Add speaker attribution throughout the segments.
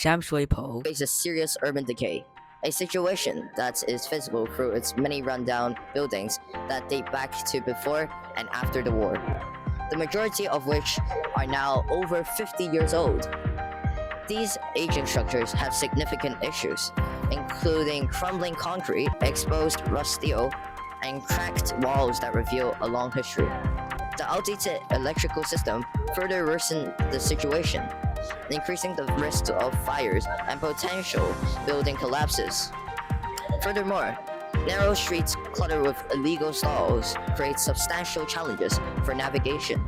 Speaker 1: Sham Shui Po
Speaker 2: faces serious urban decay, a situation that is visible through its many rundown buildings that date back to before and after the war, the majority of which are now over 50 years old. These aging structures have significant issues, including crumbling concrete, exposed rust steel, and cracked walls that reveal a long history. The outdated electrical system further worsened the situation, increasing the risk of fires and potential building collapses. Furthermore, narrow streets cluttered with illegal stalls create substantial challenges for navigation,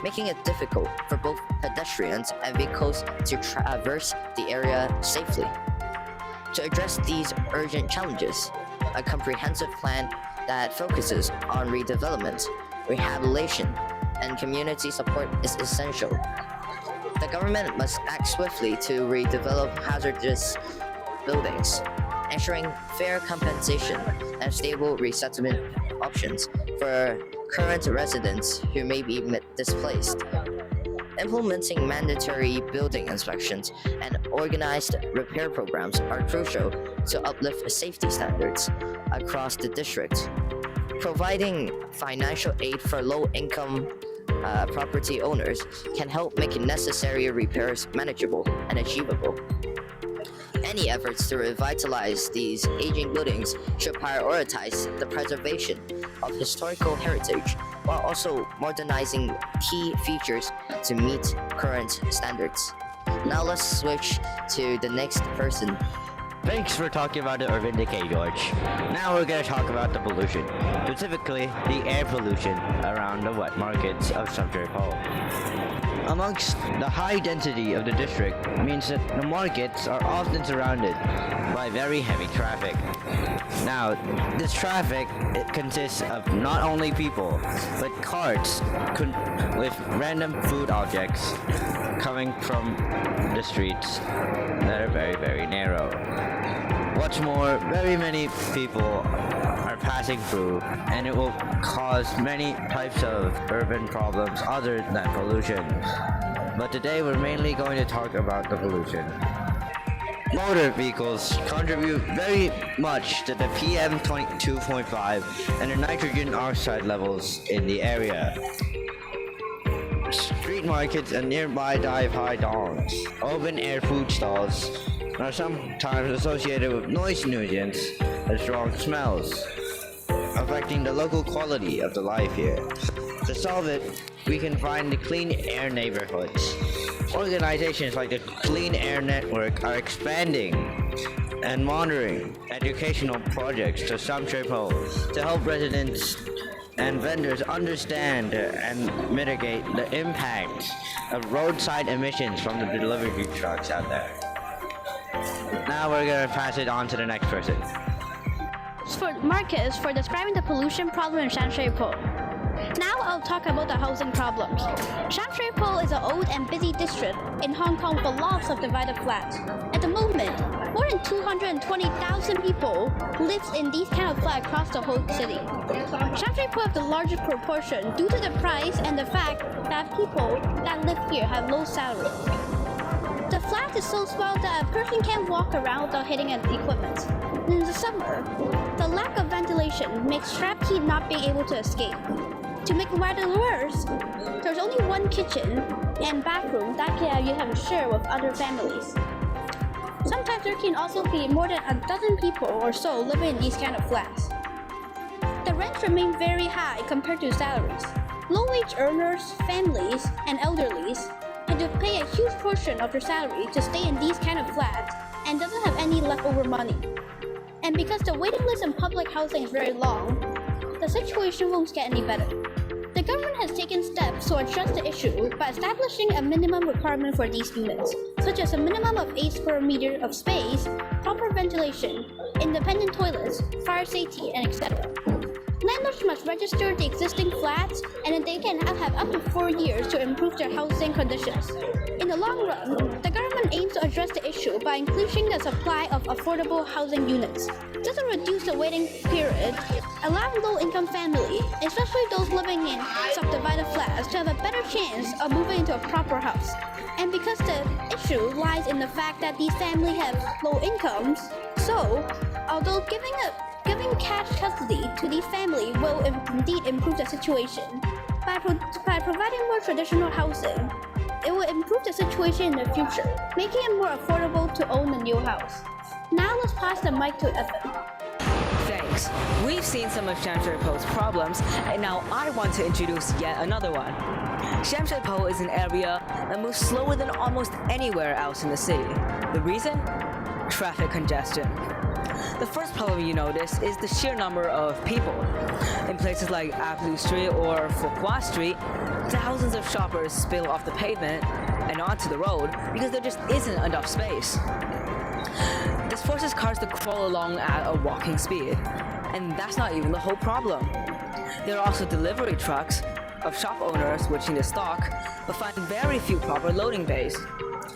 Speaker 2: making it difficult for both pedestrians and vehicles to traverse the area safely. To address these urgent challenges, a comprehensive plan that focuses on redevelopment, rehabilitation, and community support is essential. The government must act swiftly to redevelop hazardous buildings, ensuring fair compensation and stable resettlement options for current residents who may be displaced. Implementing mandatory building inspections and organized repair programs are crucial to uplift safety standards across the district. Providing financial aid for low-income property owners can help make necessary repairs manageable and achievable. Any efforts to revitalize these aging buildings should prioritize the preservation of historical heritage while also modernizing key features to meet current standards. Now let's switch to the next person.
Speaker 3: Thanks for talking about the urban decay, George. Now we're going to talk about the pollution, specifically the air pollution around the wet markets of Sham Shui Po. Amongst the high density of the district means that the markets are often surrounded by very heavy traffic. Now, this traffic it consists of not only people, but carts with random food objects coming from the streets that are very, very narrow. What's more, very many people are passing through, and it will cause many types of urban problems other than pollution. But today we're mainly going to talk about the pollution. Motor vehicles contribute very much to the PM 2.5 and the nitrogen oxide levels in the area. Street markets and nearby dive-high dongs, open-air food stalls, are sometimes associated with noise nuisance and strong smells, affecting the local quality of the life here. To solve it, we can find the clean air neighborhoods. Organizations like the Clean Air Network are expanding and monitoring educational projects to Sham Shui Po to help residents and vendors understand and mitigate the impact of roadside emissions from the delivery trucks out there. Now we're going to pass it on to the next person.
Speaker 4: Marcus for describing the pollution problem in Sham Shui Po. Now I'll talk about the housing problems. Sham Shui Po is an old and busy district in Hong Kong with a lot of subdivided flats. At the moment, more than 220,000 people live in these kind of flats across the whole city. Sham Shui Po has the largest proportion due to the price and the fact that people that live here have low salary. The flat is so small that a person can't walk around without hitting an equipment. In the summer, the lack of ventilation makes trapped heat not being able to escape. To make matters worse, there's only one kitchen and bathroom that you can share with other families. Sometimes there can also be more than a dozen people or so living in these kind of flats. The rents remain very high compared to salaries. Low-wage earners, families, and elderlies had to pay a huge portion of their salary to stay in these kind of flats and doesn't have any leftover money. And because the waiting list in public housing is very long, the situation won't get any better. The government has taken steps to address the issue by establishing a minimum requirement for these units, such as a minimum of 8 square meters of space, proper ventilation, independent toilets, fire safety, and etc. Landlords must register the existing flats, and then they can have up to 4 years to improve their housing conditions. In the long run, the government government aims to address the issue by increasing the supply of affordable housing units. This will reduce the waiting period, allowing low-income families, especially those living in subdivided flats, to have a better chance of moving into a proper house. And because the issue lies in the fact that these families have low incomes, so although giving cash custody to these families will indeed improve the situation, by providing more traditional housing, it will improve the situation in the future, making it more affordable to own a new house. Now let's pass the mic to Evan.
Speaker 1: Thanks. We've seen some of Sham Shui Po's problems, and now I want to introduce yet another one. Sham Shui Po is an area that moves slower than almost anywhere else in the city. The reason? Traffic congestion. The first problem you notice is the sheer number of people. In places like Avenue Street or Fuqua Street, thousands of shoppers spill off the pavement and onto the road because there just isn't enough space. This forces cars to crawl along at a walking speed, and that's not even the whole problem. There are also delivery trucks of shop owners wishing to stock, but find very few proper loading bays.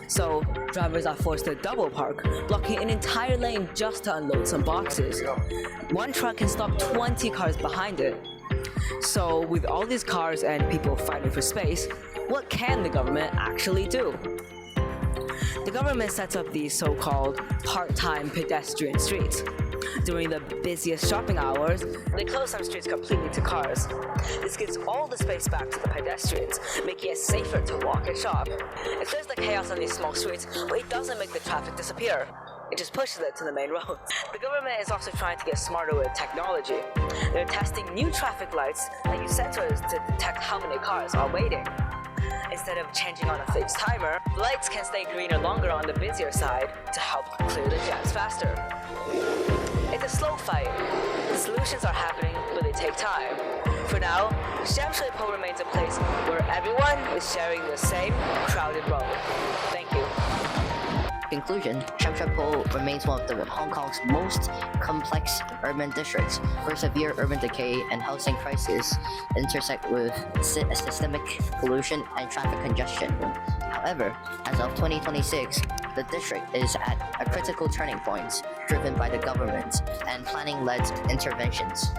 Speaker 1: So, drivers are forced to double park, blocking an entire lane just to unload some boxes. One truck can stop 20 cars behind it. So, with all these cars and people fighting for space, what can the government actually do? The government sets up these so-called part-time pedestrian streets. During the busiest shopping hours, they close some streets completely to cars. This gives all the space back to the pedestrians, making it safer to walk and shop. It clears the chaos on these small streets, but it doesn't make the traffic disappear. It just pushes it to the main roads. The government is also trying to get smarter with technology. They're testing new traffic lights that use sensors to detect how many cars are waiting. Instead of changing on a fixed timer, the lights can stay greener longer on the busier side to help clear the jams faster. It's a slow fight. The solutions are happening, but they take time. For now, Sham Shui Po remains a place where everyone is sharing the same crowded road. Thank you.
Speaker 2: Conclusion, Sham Shui Po remains one of Hong Kong's most complex urban districts, where severe urban decay and housing crisis intersect with systemic pollution and traffic congestion. However, as of 2026, the district is at a critical turning point, driven by the government and planning-led interventions.